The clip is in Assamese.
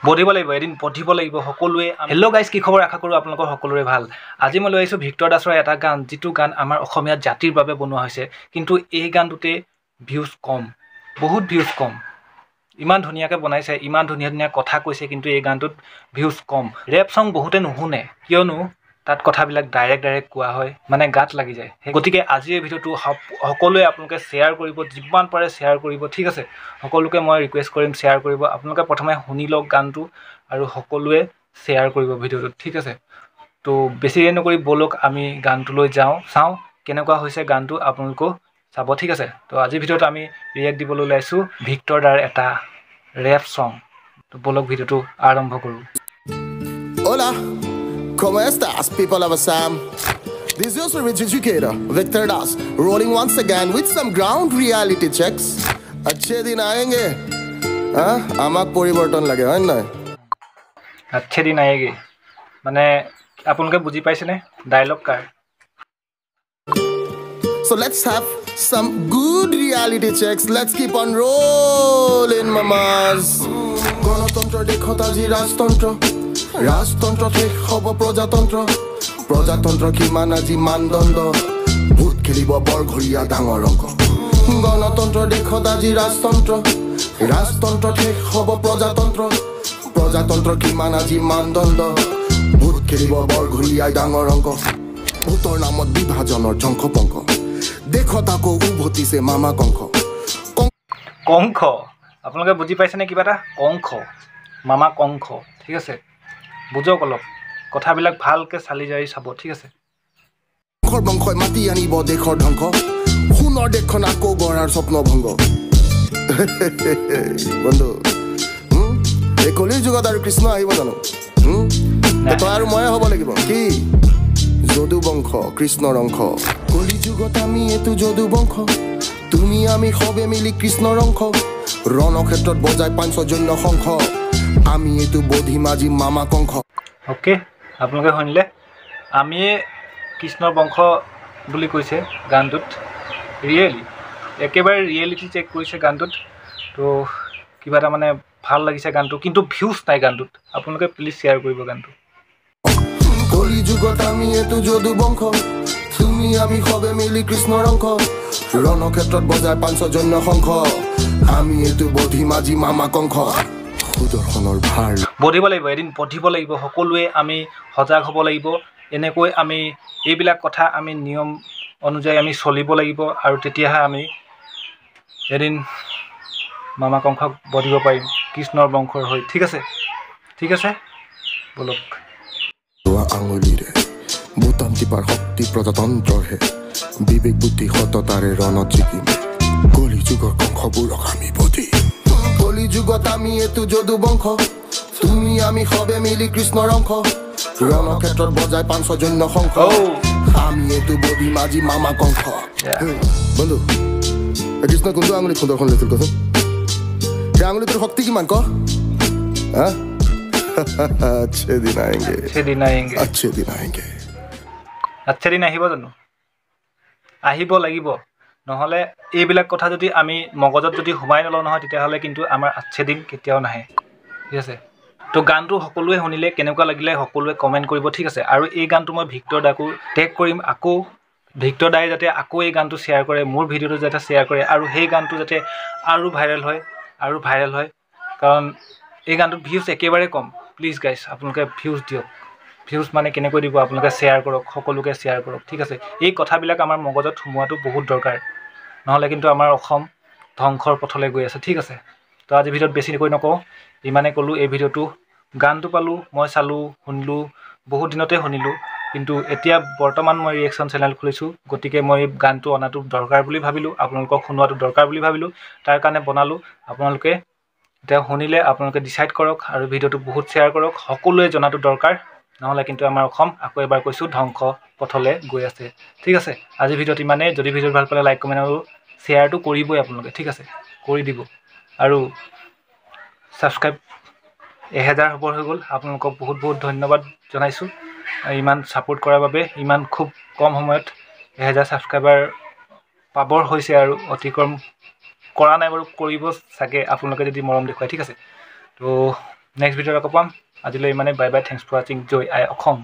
বধিব লাগিব এদিন বধিব লাগিব সকলোৱে হেল্ল' গাইজ কি খবৰ আশা কৰোঁ আপোনালোকৰ সকলোৰে ভাল আজি মই লৈ আহিছোঁ ভিক্টৰ দাসৰ এটা গান যিটো গান আমাৰ অসমীয়া জাতিৰ বাবে বনোৱা হৈছে কিন্তু এই গানটোতে ভিউজ কম বহুত ভিউজ কম ইমান ধুনীয়াকৈ বনাইছে ইমান ধুনীয়া ধুনীয়া কথা কৈছে কিন্তু এই গানটোত ভিউজ কম ৰেপ সং বহুতে নুশুনে কিয়নো তাত কথাবিলাক ডাইৰেক্ট কোৱা হয় মানে গাত লাগি যায় গতিকে আজি এই ভিডিঅ'টো সকলোৱে আপোনালোকে শ্বেয়াৰ কৰিব যিমান পাৰে শ্বেয়াৰ কৰিব ঠিক আছে সকলোকে মই ৰিকুৱেষ্ট কৰিম শ্বেয়াৰ কৰিব আপোনালোকে প্ৰথমে শুনি লওক গানটো আৰু সকলোৱে শ্বেয়াৰ কৰিব ভিডিঅ'টো ঠিক আছে তো বেছি দেৰি নকৰি বলক আমি গানটোলৈ চাওঁ কেনেকুৱা হৈছে গানটো আপোনালোকো চাব ঠিক আছে তো আজি ভিডিঅ'টো আমি ৰিয়েক্ট দিবলৈ ওলাইছোঁ ভিক্টৰ দাৰ এটা ৰেপ সং তো বলক ভিডিঅ'টো আৰম্ভ কৰোঁ Hola, ¿cómo estás, people of Assam? This is your rich educator, Victor Das, rolling once again with some ground reality checks. अच्छे दिन आएंगे, हाँ? आमाक परिवर्तन लगे, है ना? अच्छे दिन आएंगे, माने आपनके बुझी पाइसे ने डायलॉग का? So let's have some good reality checks. Let's keep on rolling, mamas. গণতন্ত্র দেখো তাজি রাজতন্ত্র রাজতন্ত্র ঠিক হব প্রজাতন্ত্র প্রজাতন্ত্র কিমান আজি মানদণ্ড ভূত খেলিব বৰঘৰীয়া ডাঙৰ অংক গণতন্ত্ৰ দেখো তাজি ৰাজতন্ত্ৰ ৰাজতন্ত্ৰ ঠিক হব প্ৰজাতন্ত্ৰ প্ৰজাতন্ত্ৰ কিমান আজি মানদণ্ড ভূত খেলিব বৰঘৰীয়া ডাঙৰ অংক ভূতৰ নামত বিভাজনৰ ধ্বংস পংক দেখো তাকো উভতিছে মামা কংখ কংখ আপোনালোকে বুজি পাইছে নে কিবা এটা কংখ মামা কংখ ঠিক আছে বুজক অলপ কথাবিলাক ভালকৈ চালি জাৰি চাব ঠিক আছে বংশই মাতি আনিব দেশৰ ধ্বংস সোণৰ দেশখন আকৌ গঢ়াৰ স্বপ্ন ভংগ বন্ধু এই কলিৰ যুগত আৰু কৃষ্ণ আহিব জানো তই আৰু ময়ে হ'ব লাগিব কি যদু বংশ কৃষ্ণৰ অংশ কলি যুগত আমি এইটো যদু বংশ তুমি আমি সবে মিলি কৃষ্ণৰ অংশ ৰণক্ষেত্ৰত বজাই পাঞ্চজন্য শংখ আমি এইটো বধি মাজি মামা কংখ ওকে আপোনালোকে শুনিলে আমি কৃষ্ণৰ বংশ বুলি কৈছে গানটোত একেবাৰে ৰিয়েলিটি চেক কৰিছে গানটোত তো কিবা এটা মানে ভাল লাগিছে গানটো কিন্তু ভিউজ নাই গানটোত আপোনালোকে প্লিজ শ্বেয়াৰ কৰিব গানটো কলি যুগত আমি এইটো যদু বংশ তুমি আমি সবে মিলি কৃষ্ণৰ অংশ ৰণক্ষেত্ৰত বজাই পাঞ্চজন্য শংখ আমি এইটো বধি মাজি মামা কংখ সুদৰ্শনৰ ভাৰ বধিব লাগিব এদিন বধিব লাগিব সকলোৱে আমি সজাগ হ'ব লাগিব এনেকৈ আমি এইবিলাক কথা আমি নিয়ম অনুযায়ী আমি চলিব লাগিব আৰু তেতিয়াহে আমি এদিন মামা কংখক বধিব পাৰিম কৃষ্ণৰ বংশৰ হৈ ঠিক আছে বলক আঙুলিৰে বুটাম টিপাৰ শক্তি প্ৰজাতন্ত্ৰহে বিবেক বুদ্ধি সততাৰে ৰণত জিকিম কলি যুগৰ কংসবোৰক আমি বধি কলি যুগত আমি এইটো যদু বংশ তুমি আমি সবে মিলি কৃষ্ণৰ অংশ ৰণক্ষেত্ৰত বজাই পাঞ্চজন্য শংখ আমি এইটো বধি মাজি মামা কংখ বন্ধু কৃষ্ণ কোনটো আঙুলি সুন্দৰখন লৈছিল কচোন সেই আঙুলিটোৰ শক্তি কিমান ক अच्छे दिन आएंगे अच्छे दिन আহিব জানো আহিব লাগিব নহলে এইবিলাক কথা যদি আমি মগজত যদি সোমাই নলওঁ নহয় তেতিয়াহ'লে কিন্তু আমাৰ আচ্ছে দিন কেতিয়াও নাহে ঠিক আছে তো গানটো সকলোৱে শুনিলে কেনেকুৱা লাগিলে সকলোৱে কমেণ্ট কৰিব ঠিক আছে আৰু এই গানটো মই ভিক্টৰ দাকো টেগ কৰিম আকৌ ভিক্টৰ দাই যাতে আকৌ এই গানটো শ্বেয়াৰ কৰে মোৰ ভিডিঅ'টো যাতে শ্বেয়াৰ কৰে আৰু সেই গানটো যাতে আৰু ভাইৰেল হয় কাৰণ এই গানটোত ভিউজ একেবাৰে কম প্লিজ গাইজ আপোনালোকে ভিউজ দিয়ক ভিউজ মানে কেনেকৈ দিব আপোনালোকে শ্বেয়াৰ কৰক সকলোকে শ্বেয়াৰ কৰক ঠিক আছে এই কথাবিলাক আমাৰ মগজত সোমোৱাটো বহুত দৰকাৰ নহ'লে কিন্তু আমাৰ অসম ধ্বংসৰ পথলৈ গৈ আছে ঠিক আছে তো আজি ভিডিঅ'ত বেছি নকওঁ ইমানে ক'লোঁ এই ভিডিঅ'টো গানটো পালোঁ মই চালোঁ শুনিলোঁ বহুত দিনতে শুনিলোঁ কিন্তু এতিয়া বৰ্তমান মই ৰিয়েকশ্যন চেনেল খুলিছোঁ গতিকে মই গানটো অনাটো দৰকাৰ বুলি ভাবিলোঁ আপোনালোকক শুনোৱাটো দৰকাৰ বুলি ভাবিলোঁ তাৰ কাৰণে বনালোঁ আপোনালোকে এতিয়া শুনিলে আপোনালোকে ডিচাইড কৰক আৰু ভিডিঅ'টো বহুত শ্বেয়াৰ কৰক সকলোৱে জনাটো দৰকাৰ নহ'লে কিন্তু আমাৰ অসম আকৌ এবাৰ কৈছোঁ ধ্বংস পথলৈ গৈ আছে ঠিক আছে আজি ভিডিঅ'ত ইমানেই যদি ভিডিঅ'টো ভাল পালে লাইক কমেণ্ট আৰু শ্বেয়াৰটো কৰিবই আপোনালোকে ঠিক আছে কৰি দিব আৰু ছাবস্ক্ৰাইব 1000 হ'বৰ হৈ গ'ল আপোনালোকক বহুত ধন্যবাদ জনাইছোঁ ইমান ছাপোৰ্ট কৰাৰ বাবে ইমান খুব কম সময়ত 1000 ছাবস্ক্ৰাইবাৰ পাবৰ হৈছে আৰু অতিক্ৰম কৰা নাই বাৰু কৰিব চাগে আপোনালোকে যদি মৰম দেখুৱায় ঠিক আছে তো নেক্সট ভিডিঅ'ত আকৌ পাম আজিলৈ ইমানেই বাই বাই থেংকছ ফৰ ৱাচিং জয় আই অসম